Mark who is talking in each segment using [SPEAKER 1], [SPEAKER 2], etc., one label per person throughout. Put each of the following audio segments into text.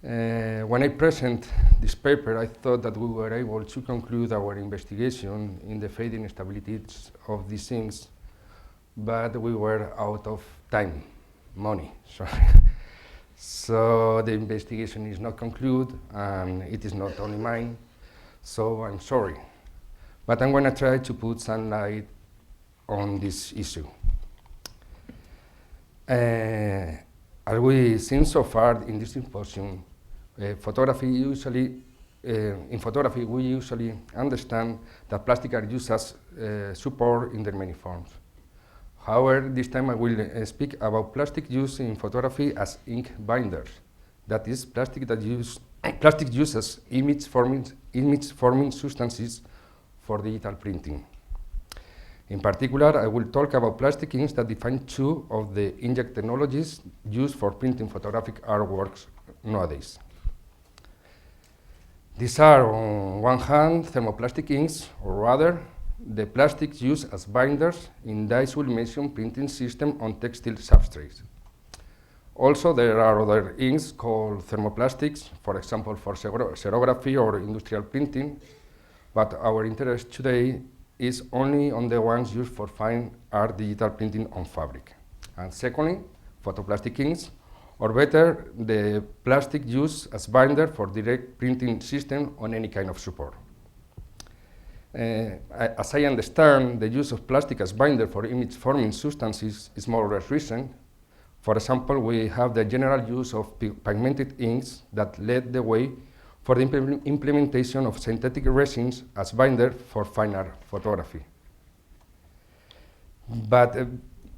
[SPEAKER 1] When I present this paper, I thought that we were able to conclude our investigation in the fading stabilities of these inks, but we were out of time, money, sorry. So the investigation is not concluded, and it is not only mine, so I'm sorry. But I'm going to try to put some light on this issue. As we've seen so far in this symposium, in photography, we usually understand that plastic are used as support in their many forms. However, this time I will speak about plastic used in photography as ink binders. That is, plastic uses image-forming substances for digital printing. In particular, I will talk about plastic inks that define two of the inkjet technologies used for printing photographic artworks nowadays. These are, on one hand, thermoplastic inks, or rather, the plastics used as binders in dye sublimation printing system on textile substrates. Also, there are other inks called thermoplastics, for example, for serography or industrial printing, but our interest today is only on the ones used for fine art digital printing on fabric. And secondly, photoplastic inks, or better, the plastic used as binder for direct printing system on any kind of support. As I understand, the use of plastic as binder for image-forming substances is more or less recent. For example, we have the general use of pigmented inks that led the way for the implementation of synthetic resins as binder for fine art photography. But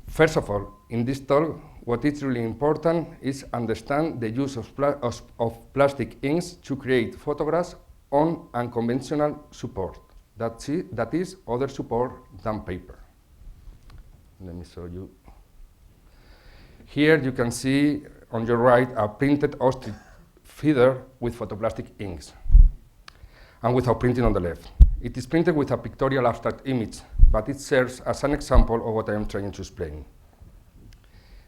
[SPEAKER 1] first of all, in this talk, what is really important is understand the use of plastic inks to create photographs on unconventional support. That is other support than paper. Let me show you. Here you can see on your right a printed ostrich feather with photoplastic inks, and without printing on the left. It is printed with a pictorial abstract image, but it serves as an example of what I am trying to explain.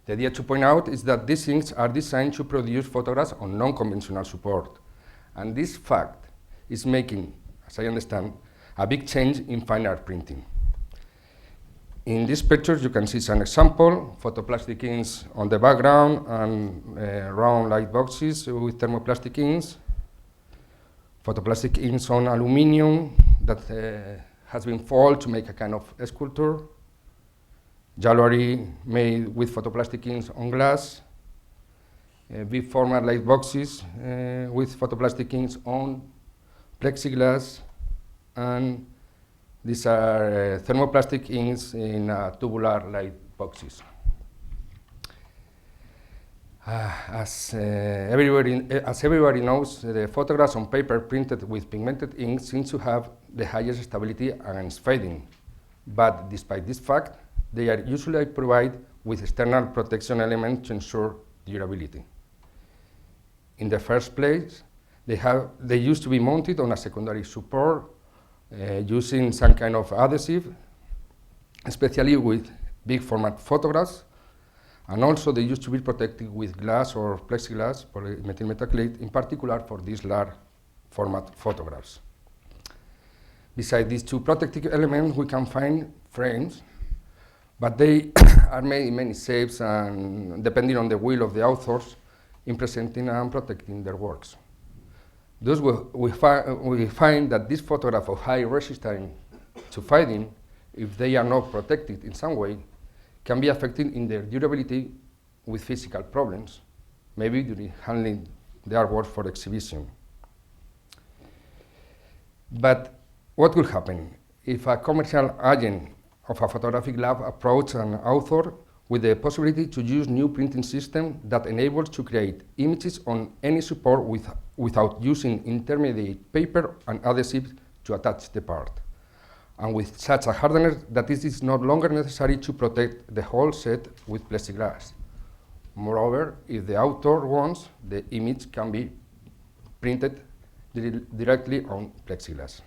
[SPEAKER 1] The idea to point out is that these inks are designed to produce photographs on non-conventional support, and this fact is making, as I understand, a big change in fine art printing. In these pictures, you can see some example, photoplastic inks on the background and round light boxes with thermoplastic inks, photoplastic inks on aluminum that has been foiled to make a kind of sculpture, jewelry made with photoplastic inks on glass, big format light boxes with photoplastic inks on plexiglass, and these are thermoplastic inks in tubular light boxes. As everybody knows, the photographs on paper printed with pigmented ink seem to have the highest stability against fading. But despite this fact, they are usually provided with external protection elements to ensure durability. In the first place, they used to be mounted on a secondary support using some kind of adhesive, especially with big format photographs, and also they used to be protected with glass or plexiglass, polymethyl methacrylate, in particular for these large format photographs. Besides these two protective elements, we can find frames, but they are made in many shapes and depending on the will of the authors in presenting and protecting their works. Thus, we find that this photograph of high resistance to fading, if they are not protected in some way, can be affected in their durability with physical problems, maybe during handling the artwork for exhibition. But what will happen if a commercial agent of a photographic lab approaches an author with the possibility to use new printing system that enables to create images on any support without using intermediate paper and adhesives to attach the part, and with such a hardness that it is no longer necessary to protect the whole set with plexiglass. Moreover, if the author wants, the image can be printed directly on plexiglass.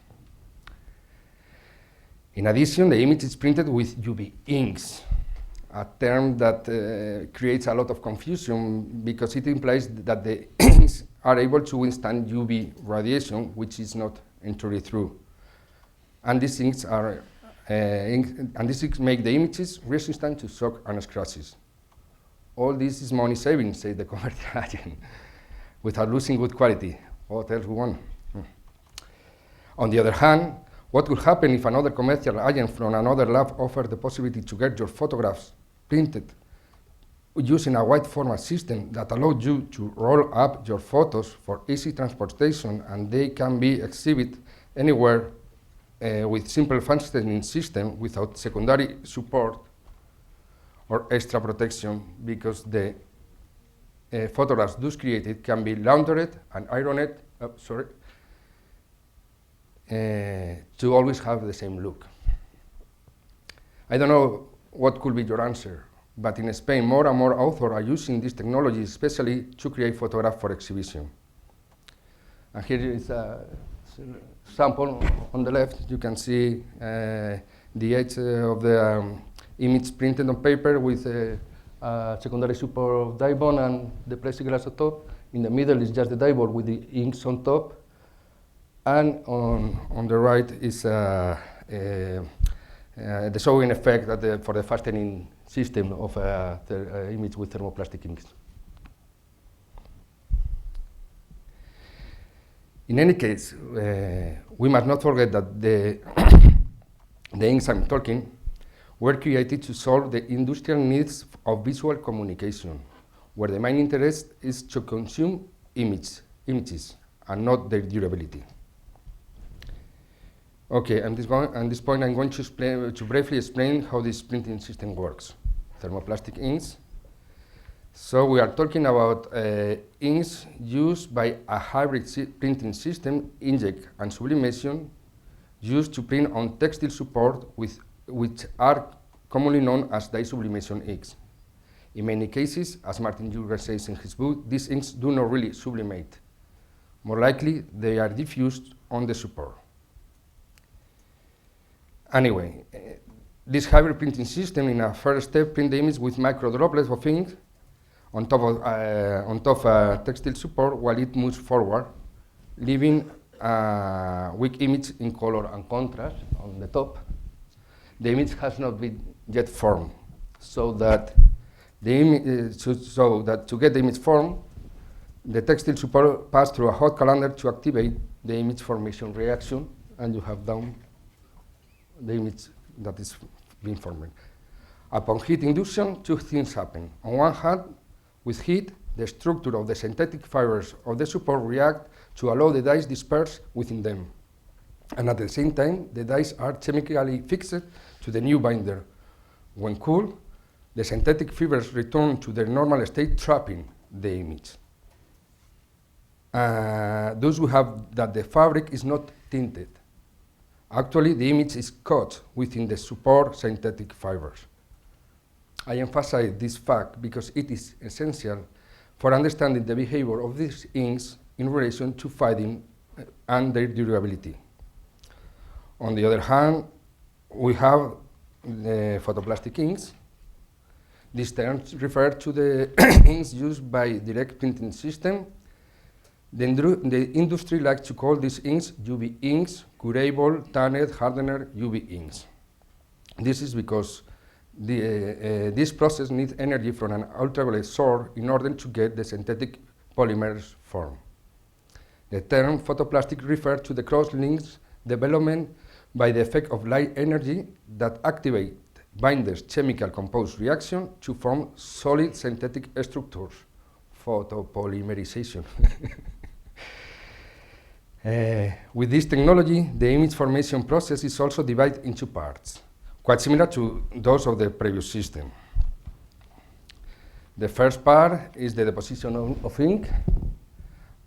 [SPEAKER 1] In addition, the image is printed with UV inks, a term that creates a lot of confusion because it implies that the inks are able to withstand UV radiation, which is not entirely true. And these inks make the images resistant to shock and scratches. All this is money saving, said the commercial agent, without losing good quality. What else we want? On the other hand, what would happen if another commercial agent from another lab offered the possibility to get your photographs printed using a wide format system that allowed you to roll up your photos for easy transportation, and they can be exhibited anywhere with simple functioning system without secondary support or extra protection, because the photographs thus created can be laundered and ironed, to always have the same look. I don't know what could be your answer, but in Spain, more and more authors are using this technology, especially to create photographs for exhibition. And here is a sample on the left. You can see the edge of the image printed on paper with a secondary support of dye bond and the plexiglass on top. In the middle is just the dye bond with the inks on top. And on the right is the showing effect for the fastening system of the image with thermoplastic inks. In any case, we must not forget that the inks I'm talking were created to solve the industrial needs of visual communication, where the main interest is to consume images and not their durability. Okay, at this point I'm going to briefly explain how this printing system works. Thermoplastic inks. So we are talking about inks used by a hybrid printing system, inkjet and sublimation, used to print on textile support which are commonly known as dye sublimation inks. In many cases, as Martin Jurgen says in his book, these inks do not really sublimate. More likely, they are diffused on the support. Anyway, this hybrid printing system in a first step print the image with micro droplets of ink on top of textile support while it moves forward, leaving a weak image in color and contrast on the top. The image has not been yet formed, so that to get the image formed, the textile support passes through a hot colander to activate the image formation reaction, and you have down the image that is being formed. Upon heat induction, two things happen. On one hand, with heat, the structure of the synthetic fibers of the support react to allow the dyes disperse within them. And at the same time, the dyes are chemically fixed to the new binder. When cool, the synthetic fibers return to their normal state, trapping the image. Thus we have that the fabric is not tinted. Actually, the image is caught within the support synthetic fibers. I emphasize this fact because it is essential for understanding the behavior of these inks in relation to fading and their durability. On the other hand, we have the photoplastic inks. These terms refer to the inks used by direct printing system. The industry likes to call these inks UV inks, curable, tanned, hardener UV inks. This is because this process needs energy from an ultraviolet source in order to get the synthetic polymers formed. The term photoplastic refers to the cross-links development by the effect of light energy that activate binders' chemical compost reaction to form solid synthetic structures, photopolymerization. With this technology, the image formation process is also divided into parts, quite similar to those of the previous system. The first part is the deposition of ink,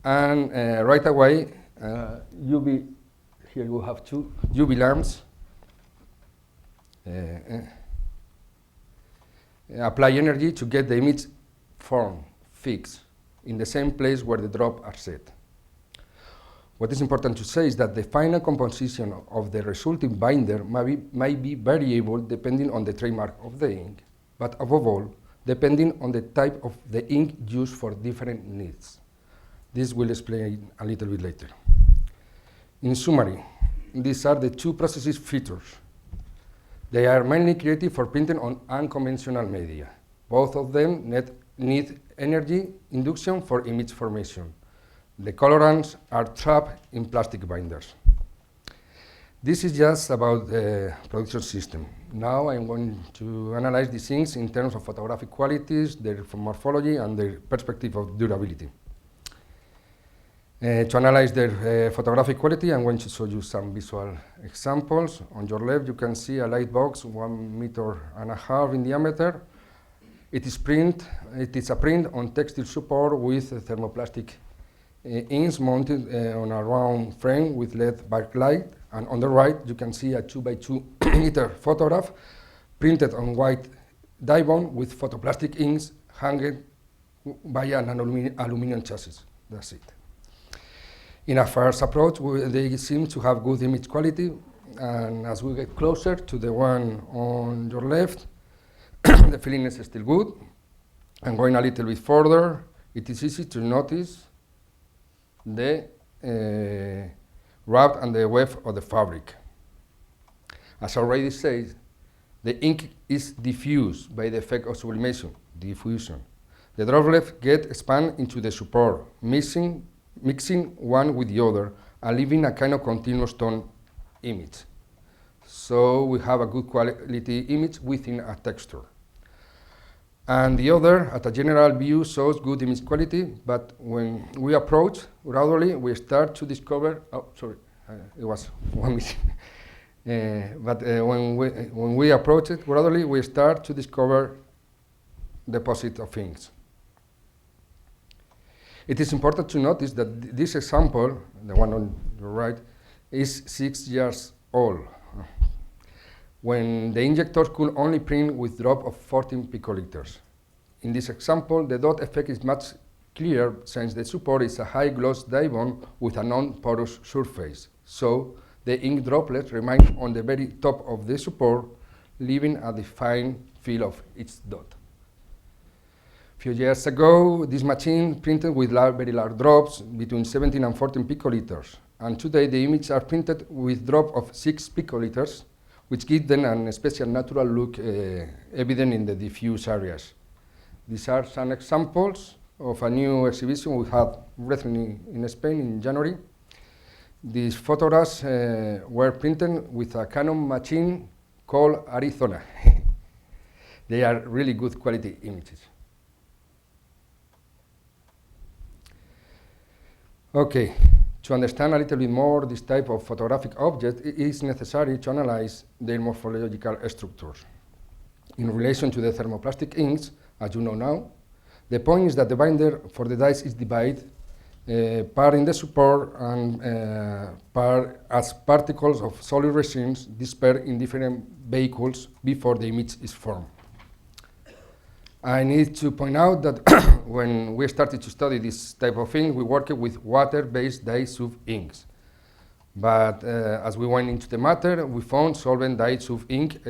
[SPEAKER 1] and right away, here you have two UV lamps apply energy to get the image formed, fixed, in the same place where the drops are set. What is important to say is that the final composition of the resulting binder might be variable depending on the trademark of the ink, but above all, depending on the type of the ink used for different needs. This will explain a little bit later. In summary, these are the two processes features. They are mainly created for printing on unconventional media. Both of them need energy induction for image formation. The colorants are trapped in plastic binders. This is just about the production system. Now I'm going to analyze these things in terms of photographic qualities, their morphology, and their perspective of durability. To analyze their photographic quality, I'm going to show you some visual examples. On your left, you can see a light box 1.5 meters in diameter. It is a print on textile support with thermoplastic inks mounted on a round frame with LED backlight. And on the right, you can see a 2x2 meter photograph printed on white dye-bond with photoplastic inks hanging by an aluminum chassis. That's it. In a first approach, they seem to have good image quality, and as we get closer to the one on your left, the feeling is still good. And going a little bit further, it is easy to notice the wrap and the weft of the fabric. As already said, the ink is diffused by the effect of sublimation, diffusion. The droplets get expanded into the support, mixing one with the other and leaving a kind of continuous tone image. So we have a good quality image within a texture. And the other, at a general view, shows good image quality, but when we approach, gradually we start to discover, it was one missing. When we approach it, gradually we start to discover deposit of inks. It is important to notice that this example, the one on the right, is 6 years old, when the injectors could only print with drop of 14 picoliters. In this example, the dot effect is much clearer since the support is a high gloss dye-bond with a non-porous surface. So the ink droplets remain on the very top of the support, leaving a defined feel of each dot. A few years ago, this machine printed with very large drops between 17 and 14 picoliters. And today, the images are printed with drop of 6 picoliters, which give them a special natural look evident in the diffuse areas. These are some examples of a new exhibition we had recently in Spain in January. These photographs were printed with a Canon machine called Arizona. They are really good quality images. Okay, to understand a little bit more this type of photographic object, it is necessary to analyze their morphological structures. In relation to the thermoplastic inks, as you know now, the point is that the binder for the dyes is divided, part in the support and part as particles of solid resins dispersed in different vehicles before the image is formed. I need to point out that when we started to study this type of ink, we worked with water-based dye-soothed inks. But as we went into the matter, we found solvent dye-soothed ink,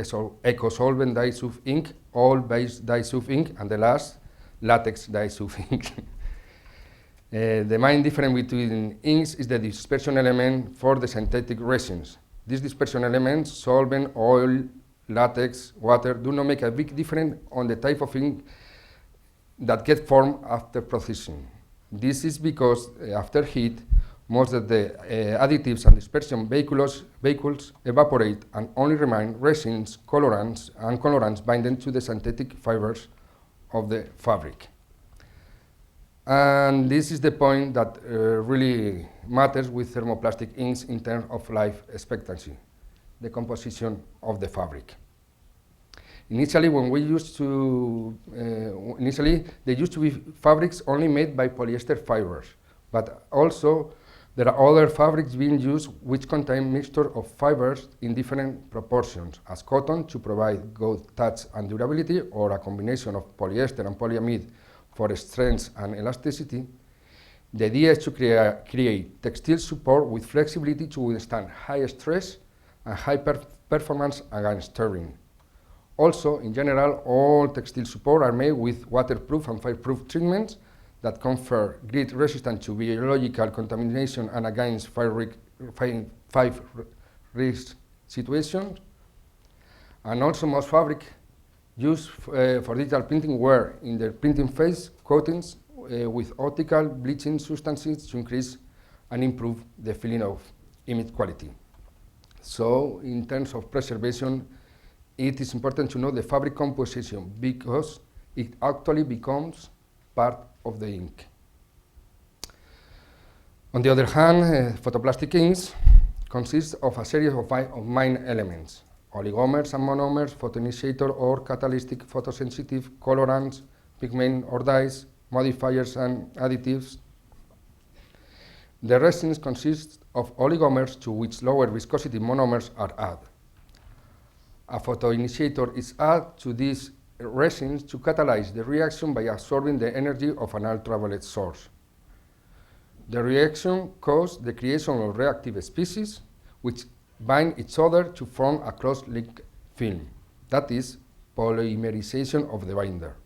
[SPEAKER 1] eco-solvent dye-soothed ink, oil-based dye-soothed ink, and the last, latex dye-soothed ink. The main difference between inks is the dispersion element for the synthetic resins. These dispersion elements, solvent, oil, latex, water, do not make a big difference on the type of ink that get formed after processing. This is because after heat, most of the additives and dispersion vehicles evaporate and only remain resins, colorants binding to the synthetic fibers of the fabric. And this is the point that really matters with thermoplastic inks in terms of life expectancy, the composition of the fabric. Initially, they used to be fabrics only made by polyester fibers, but also there are other fabrics being used which contain mixture of fibers in different proportions, as cotton to provide good touch and durability, or a combination of polyester and polyamide for strength and elasticity. The idea is to create textile support with flexibility to withstand high stress and high performance against tearing. Also, in general, all textile support are made with waterproof and fireproof treatments that confer great resistance to biological contamination and against five risk situations. And also most fabric used for digital printing were in the printing phase coatings with optical bleaching substances to increase and improve the feeling of image quality. So in terms of preservation, it is important to know the fabric composition because it actually becomes part of the ink. On the other hand, photoplastic inks consist of a series of main elements: oligomers and monomers, photoinitiator or catalytic photosensitive, colorants, pigment or dyes, modifiers and additives. The resins consist of oligomers to which lower viscosity monomers are added. A photoinitiator is added to these resins to catalyze the reaction by absorbing the energy of an ultraviolet source. The reaction causes the creation of reactive species which bind each other to form a cross-linked film. That is polymerization of the binder.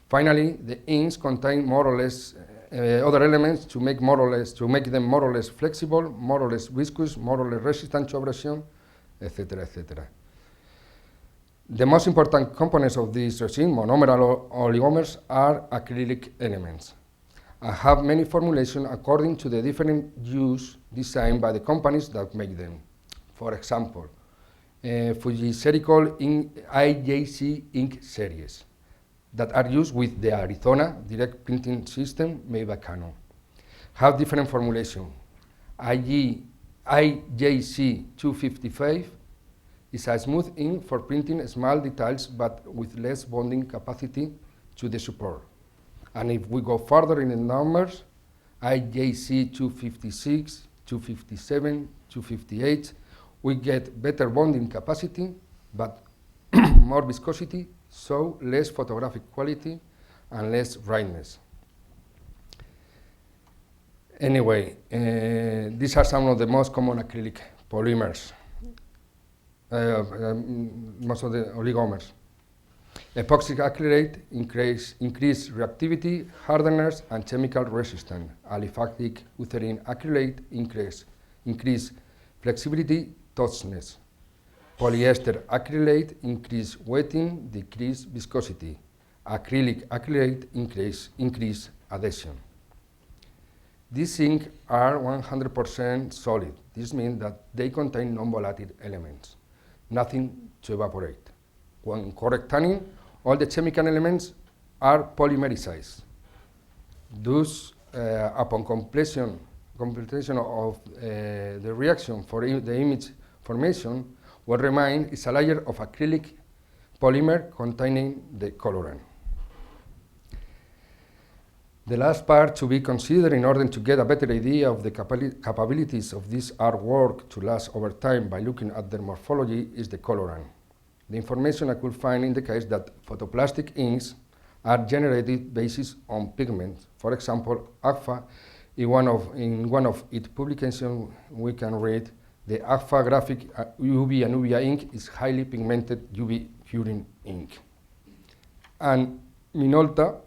[SPEAKER 1] Finally, the inks contain more or less other elements to make them more or less flexible, more or less viscous, more or less resistant to abrasion, etc., etc. The most important components of this resin, monomer oligomers, are acrylic elements. I have many formulations according to the different use designed by the companies that make them. For example, Fujiserical IJC ink series that are used with the Arizona direct printing system made by Canon have different formulation. IJC 255 is a smooth ink for printing small details but with less bonding capacity to the support. And if we go further in the numbers, IJC 256, 257, 258, we get better bonding capacity, but more viscosity, so less photographic quality and less brightness. Anyway, these are some of the most common acrylic polymers, most of the oligomers. Epoxy acrylate increase reactivity, hardness, and chemical resistance. Aliphatic urethane acrylate increase flexibility, toughness. Polyester acrylate increase wetting, decrease viscosity. Acrylic acrylate increase adhesion. These inks are 100% solid. This means that they contain non-volatile elements, nothing to evaporate. When correct tanning, all the chemical elements are polymerized. Thus, upon completion of the reaction for the image formation, what remains is a layer of acrylic polymer containing the colorant. The last part to be considered in order to get a better idea of the capabilities of this artwork to last over time by looking at their morphology is the colorant. The information I could find indicates that photoplastic inks are generated based on pigments. For example, AGFA, in one of its publications, we can read the AGFA graphic UV and UVA ink is highly pigmented UV curing ink. And Minolta,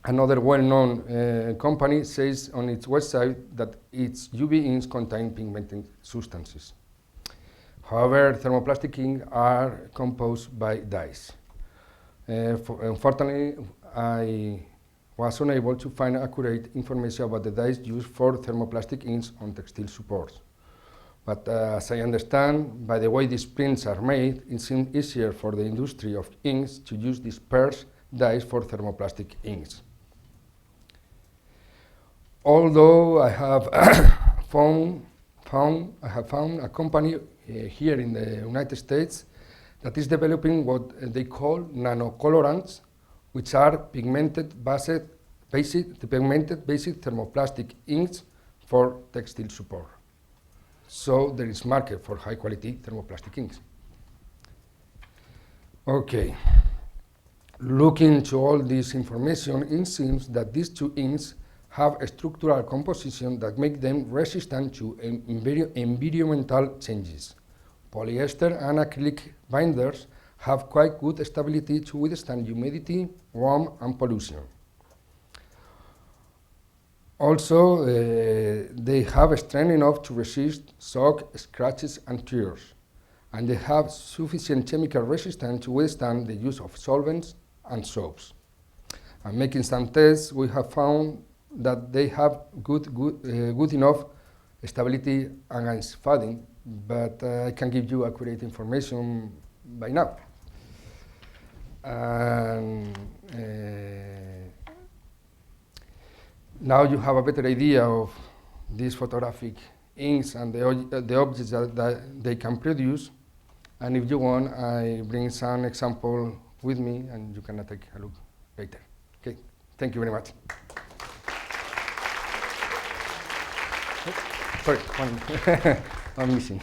[SPEAKER 1] another well-known company, says on its website that its UV inks contain pigmented substances. However, thermoplastic inks are composed by dyes. Unfortunately, I was unable to find accurate information about the dyes used for thermoplastic inks on textile supports. But as I understand, by the way these prints are made, it seems easier for the industry of inks to use dispersed dyes for thermoplastic inks. Although I have found a company here in the United States that is developing what they call nanocolorants, which are pigmented basic thermoplastic inks for textile support. So there is market for high quality thermoplastic inks. Okay, looking into all this information, it seems that these two inks have a structural composition that make them resistant to environmental changes. Polyester and acrylic binders have quite good stability to withstand humidity, warmth, and pollution. Also, they have strength enough to resist shock, scratches, and tears. And they have sufficient chemical resistance to withstand the use of solvents and soaps. And making some tests, we have found that they have good enough stability against fading, but I can give you accurate information by now. And now you have a better idea of these photographic inks and the objects that they can produce. And if you want, I bring some example with me, and you can take a look later. Okay, thank you very much. Sorry, one I'm missing.